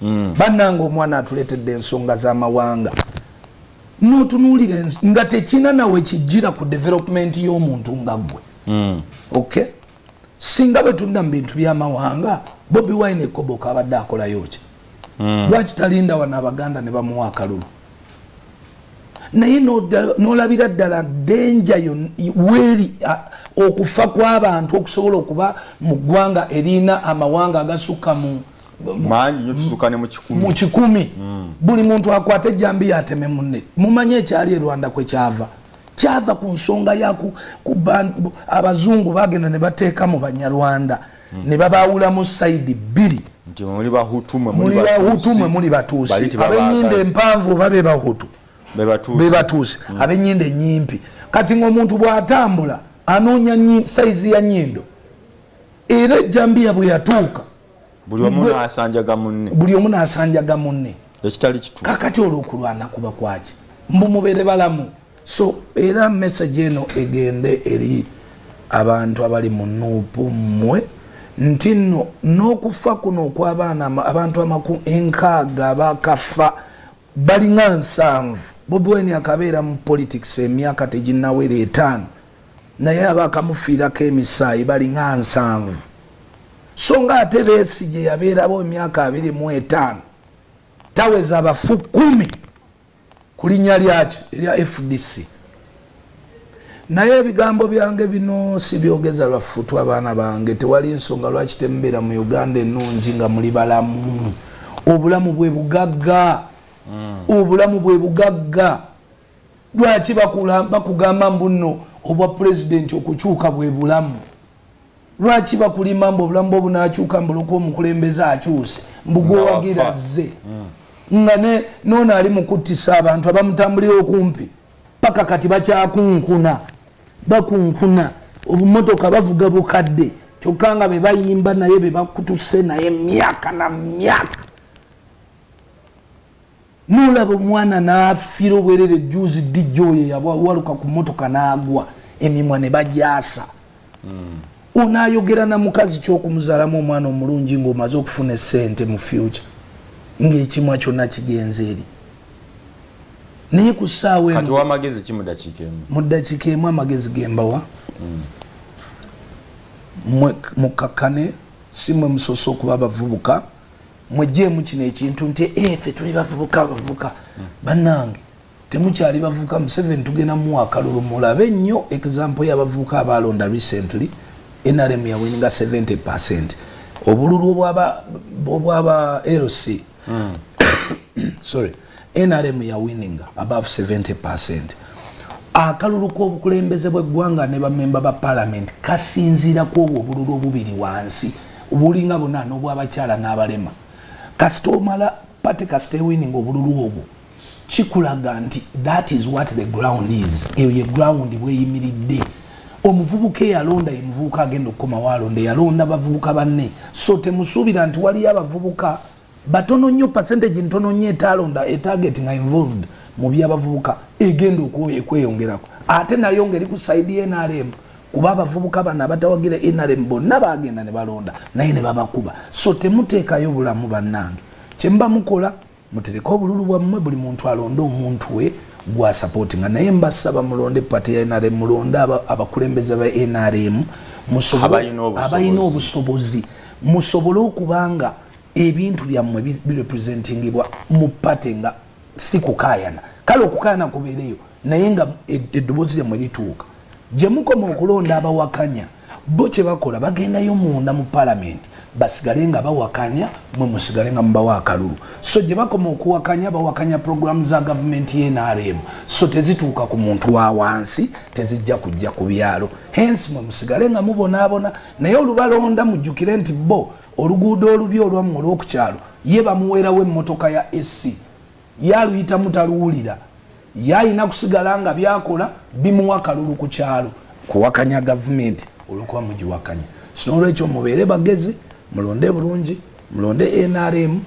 Bannange omwana atuletedde ensonga z'amawanga n'otunuulira nga tekina nawe kijjira ku development y'omuntu nga ggwe. Okay, singa bwe tulina mu bintu by'amawanga Bobi Wine Koboka abadde akolayo ki? Lwaki talinda wana Abaganda ne bamuwa akalulu? Naye n'olabira ddala denja weri okufa kw'abantu okusobola okuba mu ggwanga erina amawanga agasukka mu manji nyo tusukane mu 10. Buli muntu akwate jambi yateme munne. Mumanye ekyali e Rwanda kwe kyava ku nsonga ya abazungu bagenda ne bateeka mu Banyarwanda ne babawula mu side 2. Nti muli Bahutu muli Batuusi. Abenyinde empanvu babe Bahutu be Batuusi. Abenyinde nyimpi. Kati ng'omuntu bw'atambula anoonya saizi ya nnyindo era jambi bwe yatuuka buli omu n'asanjaga munne ekitali kituufu. Kakati olw'okulwana kuba kwaki mbu mubeere balamu. So era message eno egende eri abantu abali mu nuupu mmwe nti nno n'okufa kuno okw'abaana abantu 600 bakafa balinga 7. Bobi Wine akabeera mu politics emyaka teginnawera 5 naye abakamufiirako emisaayi balinga 7. So nga ate Besigye yabeerabo emyaka 25 taweza abafu 10 ku linnya lyaki erya FDC. Naye ebigambo byange bino sibyogeza lwafutu abaana bange. Tewali nsonga lwaki tembeera mu Uganda ennungi nga muli balamu. Obulamu bwe bugagga. Obulamu bwe bugagga. Lwaki bakugamba mbuno obwa president okukyuka bwe bulamu? Lwaki bakulima mbu obulamu obunaakyuka mbuloko omukulembeze akyuse mbugwawagira zze nga nono ali mu kuttisa abantu abamutambulira okumpi paka kati bakyakunkuna bakunkuna obumotoka bavuga bukadde kyokka nga be bayimba naye be bakutuse naye myaka na myaka. Nolaba omwana n'afiira obwerere juzi dijjoye yawaluka ku motoka n'agwa emimwa ne bajaasa. Unayogera na mukazi ky'okumuzaalamu omwana omulungi ng'omaze okufuna essente mu future ng'ekimwa kyonna kigenze eri. Naye ku ssaawa eno kati w'amagezi ki mu ddakiika emu? Mu ddakiika emu amagezi gembawa mukakkane si mwe musoose okuba abavubuka mwegyeemu kino ekintu nti ffe tuli bavubuka bannange temukyali bavubuka. Museveni tugenda muwa akalulu mulabe nnyo example y'abavubuka abalonda recently. NRM ya winninga 70%. Obululu obwaba LC sorry, NRM ya winninga above 70%. Akalulu k'obukulembeze bw'eggwanga ne bamemba ba parliament kasinziira ku obululu obubiri wansi obulinga bonna n'obw'abakyala n'abalema. Kasita omala pate kasita winninga obululu obwo kikulaga nti that is what the ground is. Eyo ye ground bweyimiridde. Omuvubuka eyalonda ye muvubuka agenda okukoma waalonda yalonda bavubuka banne. So temusuubira nti waliyo abavubuka batono nnyo percentage ntono nnyo etalonda etarget nga involved mu by'abavubuka egenda okweyongerako. Ate nayo ngeri ku side ye NRM kuba abavubuka bano abatawagira NRM bonna bagenda ne balonda naye ne babakuba. So temuteekayo bulamu bannange. Kyemba mukola mutereka obululu bwammwe buli muntu alonde omuntu we gwa supporting. Naye mbasaba mulonde party ya NRM mulonde abakulembeze ba NRM abayina obusobozi musobole okubanga ebintu byammwe birepresentingibwa mu party nga si kukayana. Kale okukayana kubeereyo naye nga eddoboozi lyammwe lituuka. Gye mukoma okulonda abawakanya bo kye bakola bagendayo munda mu parliament basigale nga bawakanya mwe musigale nga mubawa akalulu. So gye bakoma okuwakanya bawakanya program za government ye NRM. So tezituuka ku muntu wa wansi tezijja kujja ku byalo. Hence mwe musigale nga mubonaabona naye olubalonda mujjukire nti bo oluguudo olubi olwamu olw'okukyalo ye bamuweerawo emmotoka ya SC yaluyita mutaluwulira yalina kusigala nga byakola bimuwa akalulu ku kyalo kuwakanya government olwokuba mugiwakanya. Sinolwekyo mubeere bagezi mulonde bulungi mulonde NRM